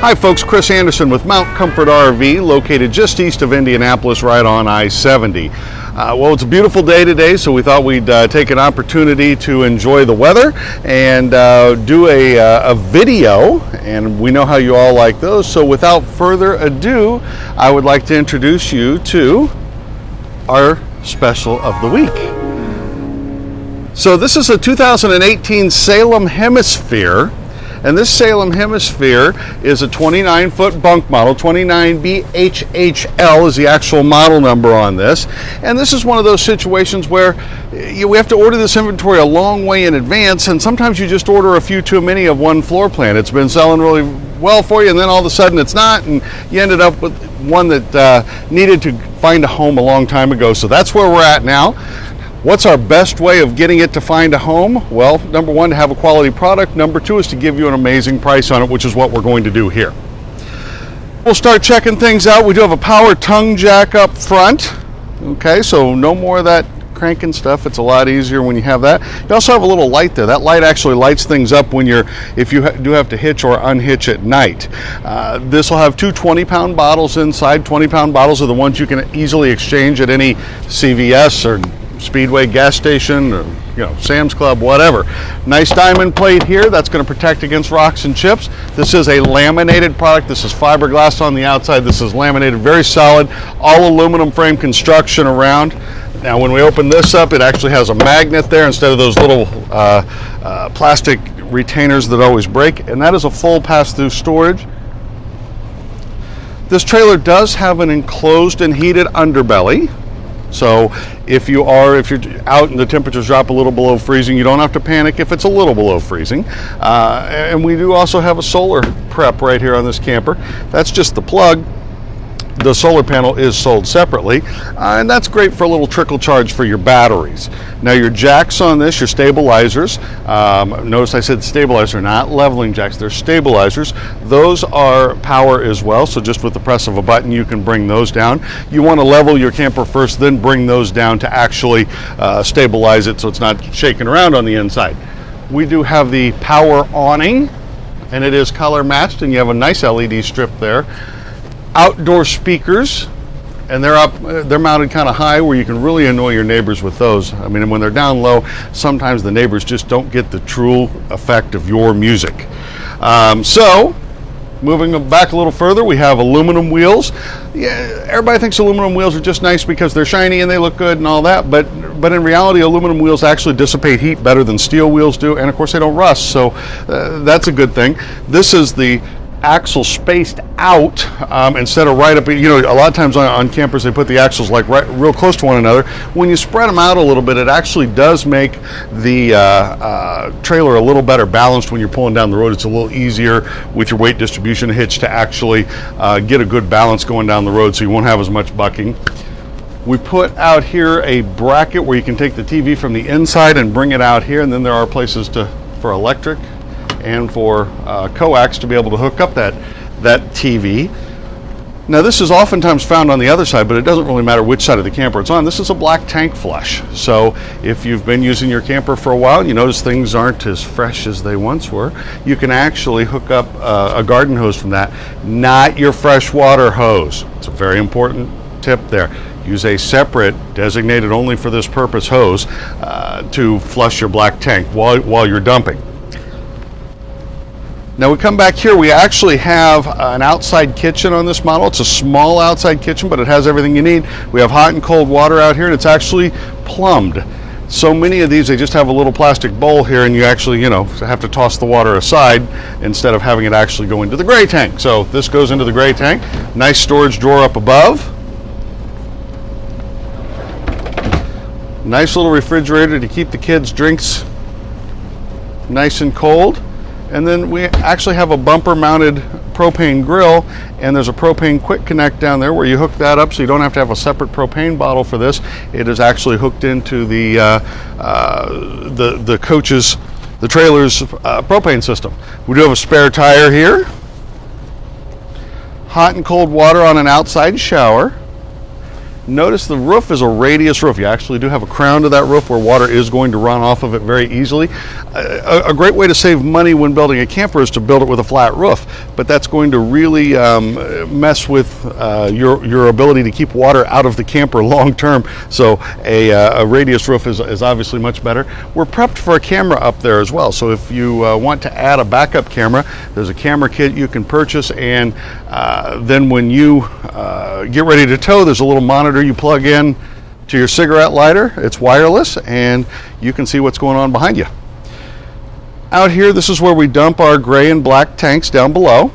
Hi folks, Chris Anderson with Mount Comfort RV, located just east of Indianapolis, right on I-70. Well, it's a beautiful day today, so we thought we'd take an opportunity to enjoy the weather and do a video, and we know how you all like those. So without further ado, I would like to introduce you to our special of the week. So this is a 2018 Salem Hemisphere. And this Salem Hemisphere is a 29-foot bunk model. 29BHHL is the actual model number on this. And this is one of those situations where we have to order this inventory a long way in advance, and sometimes you just order a few too many of one floor plan. It's been selling really well for you, and then all of a sudden it's not, and you ended up with one that needed to find a home a long time ago. So that's where we're at now. What's our best way of getting it to find a home? Well, number one, to have a quality product. Number two is to give you an amazing price on it, which is what we're going to do here. We'll start checking things out. We do have a power tongue jack up front. Okay, so no more of that cranking stuff. It's a lot easier when you have that. You also have a little light there. That light actually lights things up when if you do have to hitch or unhitch at night. This will have two 20-pound bottles inside. 20-pound bottles are the ones you can easily exchange at any CVS or Speedway gas station, or Sam's Club, whatever. Nice diamond plate here. That's going to protect against rocks and chips. This is a laminated product. This is fiberglass on the outside. This is laminated, very solid, all aluminum frame construction around. Now when we open this up, it actually has a magnet there instead of those little plastic retainers that always break, and that is a full pass-through storage. This trailer does have an enclosed and heated underbelly. So if you're out and the temperatures drop a little below freezing, you don't have to panic if it's a little below freezing. And we do also have a solar prep right here on this camper. That's just the plug. The solar panel is sold separately, and that's great for a little trickle charge for your batteries. Now your jacks on this, your stabilizers, notice I said stabilizer, not leveling jacks, they're stabilizers. Those are power as well, so just with the press of a button you can bring those down. You want to level your camper first, then bring those down to actually stabilize it so it's not shaking around on the inside. We do have the power awning, and it is color matched, and you have a nice LED strip there. Outdoor speakers, and they're mounted kind of high where you can really annoy your neighbors with those. I mean, when they're down low, sometimes the neighbors just don't get the true effect of your music. So moving back a little further, we have aluminum wheels. Yeah, everybody thinks aluminum wheels are just nice because they're shiny and they look good and all that, but in reality, aluminum wheels actually dissipate heat better than steel wheels do, and of course they don't rust, so that's a good thing. This is the axle spaced out instead of right up. A lot of times on campers they put the axles like real close to one another. When you spread them out a little bit, it actually does make the trailer a little better balanced when you're pulling down the road. It's a little easier with your weight distribution hitch to actually get a good balance going down the road, so you won't have as much bucking. We put out here a bracket where you can take the TV from the inside and bring it out here, and then there are places for electric and for coax to be able to hook up that TV. Now this is oftentimes found on the other side, but it doesn't really matter which side of the camper it's on. This is a black tank flush. So if you've been using your camper for a while and you notice things aren't as fresh as they once were, you can actually hook up a garden hose from that, not your freshwater hose. It's a very important tip there. Use a separate, designated only for this purpose hose to flush your black tank while you're dumping. Now we come back here, we actually have an outside kitchen on this model. It's a small outside kitchen, but it has everything you need. We have hot and cold water out here, and it's actually plumbed. So many of these, they just have a little plastic bowl here, and you actually, have to toss the water aside instead of having it actually go into the gray tank. So this goes into the gray tank. Nice storage drawer up above. Nice little refrigerator to keep the kids' drinks nice and cold. And then we actually have a bumper mounted propane grill, and there's a propane quick connect down there where you hook that up so you don't have to have a separate propane bottle for this. It is actually hooked into the coach's, the trailer's propane system. We do have a spare tire here. Hot and cold water on an outside shower. Notice the roof is a radius roof. You actually do have a crown to that roof where water is going to run off of it very easily. A great way to save money when building a camper is to build it with a flat roof, but that's going to really mess with your ability to keep water out of the camper long term. So a radius roof is obviously much better. We're prepped for a camera up there as well. So if you want to add a backup camera, there's a camera kit you can purchase, and then when you get ready to tow, there's a little monitor you plug in to your cigarette lighter. It's wireless, and you can see what's going on behind you. Out here, this is where we dump our gray and black tanks down below.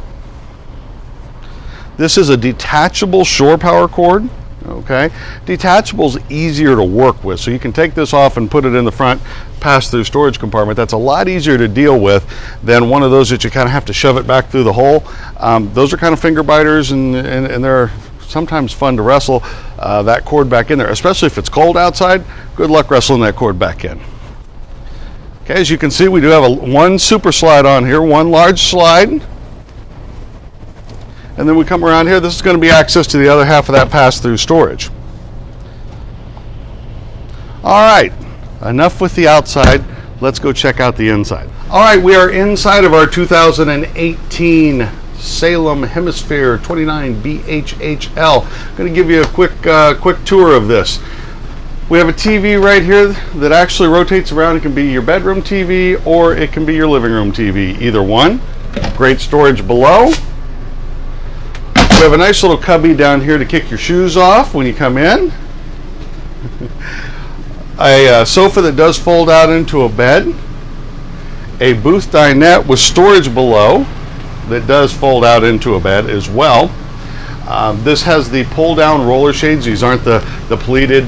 This is a detachable shore power cord. Okay, detachable is easier to work with, so you can take this off and put it in the front pass-through storage compartment. That's a lot easier to deal with than one of those that you kind of have to shove it back through the hole. Those are kind of finger biters, and they're sometimes fun to wrestle that cord back in there, especially if it's cold outside. Good luck wrestling that cord back in. Okay, as you can see, we do have one super slide on here, one large slide. And then we come around here, this is going to be access to the other half of that pass-through storage. All right, enough with the outside. Let's go check out the inside. All right, we are inside of our 2018 Salem Hemisphere 29 BHHL. I'm going to give you a quick tour of this. We have a TV right here that actually rotates around. It can be your bedroom TV or it can be your living room TV, either one. Great storage below. We have a nice little cubby down here to kick your shoes off when you come in. A sofa that does fold out into a bed. A booth dinette with storage below that does fold out into a bed as well. This has the pull down roller shades. These aren't the pleated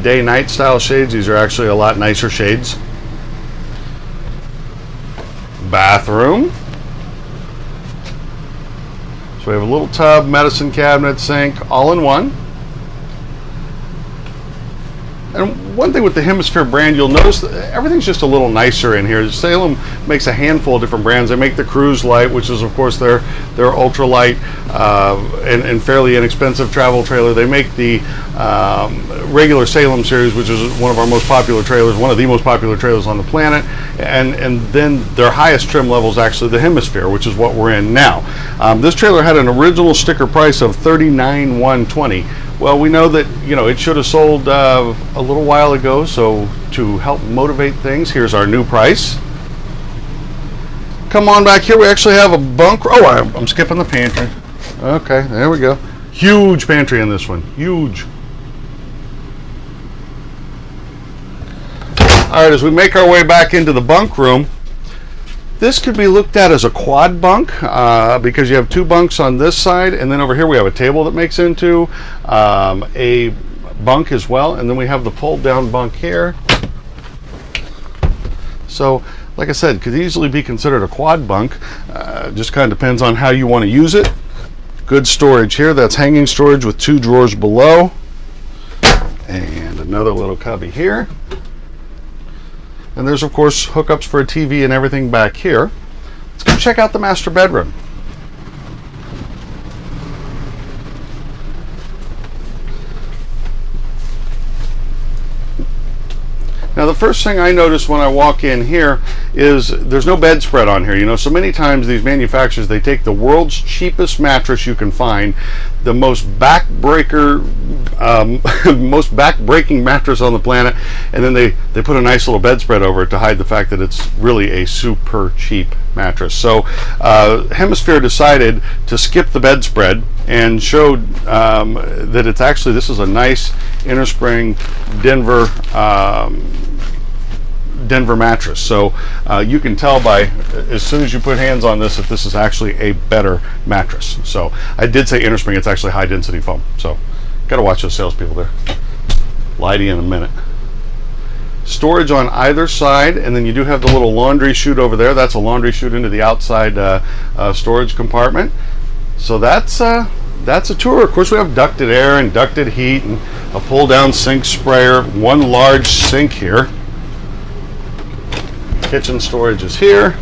day-night style shades. These are actually a lot nicer shades. Bathroom. So we have a little tub, medicine cabinet, sink, all in one. And one thing with the Hemisphere brand, you'll notice that everything's just a little nicer in here. Salem makes a handful of different brands. They make the Cruise Light, which is of course their ultralight and fairly inexpensive travel trailer. They make the regular Salem series, which is one of our most popular trailers, one of the most popular trailers on the planet. And then their highest trim level is actually the Hemisphere, which is what we're in now. This trailer had an original sticker price of $39,120. Well, we know that, it should have sold a little while ago, so to help motivate things, here's our new price. Come on back here, we actually have a bunk. Oh, I'm skipping the pantry. Okay, there we go. Huge pantry in this one, huge. All right, as we make our way back into the bunk room, this could be looked at as a quad bunk because you have two bunks on this side, and then over here we have a table that makes into a bunk as well, and then we have the pulled down bunk here. So like I said, could easily be considered a quad bunk. Just kind of depends on how you want to use it. Good storage here. That's hanging storage with two drawers below, and another little cubby here. And there's of course hookups for a TV and everything back here. Let's go check out the master bedroom. Now the first thing I notice when I walk in here is there's no bedspread on here. So many times these manufacturers, they take the world's cheapest mattress you can find, the most backbreaking mattress on the planet, and then they put a nice little bedspread over it to hide the fact that it's really a super cheap mattress. So Hemisphere decided to skip the bedspread and showed that it's actually, this is a nice innerspring Denver mattress. So you can tell by as soon as you put hands on this that this is actually a better mattress. So I did say innerspring, it's actually high density foam. So gotta watch those salespeople there. Lie to you in a minute. Storage on either side, and then you do have the little laundry chute over there. That's a laundry chute into the outside storage compartment. So that's a tour. Of course, we have ducted air and ducted heat and a pull down sink sprayer, one large sink here. Kitchen storage is here.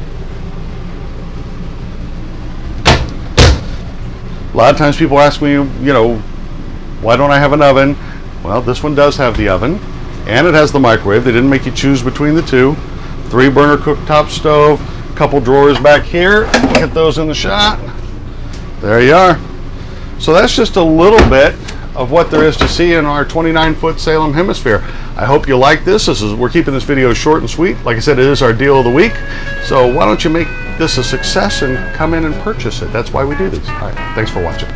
A lot of times people ask me, Why don't I have an oven? Well, this one does have the oven, and it has the microwave. They didn't make you choose between the two. 3-burner cooktop stove, couple drawers back here. Get those in the shot. There you are. So that's just a little bit of what there is to see in our 29-foot Salem Hemisphere. I hope you like this. We're keeping this video short and sweet. Like I said, it is our deal of the week. So why don't you make this a success and come in and purchase it? That's why we do these. All right, thanks for watching.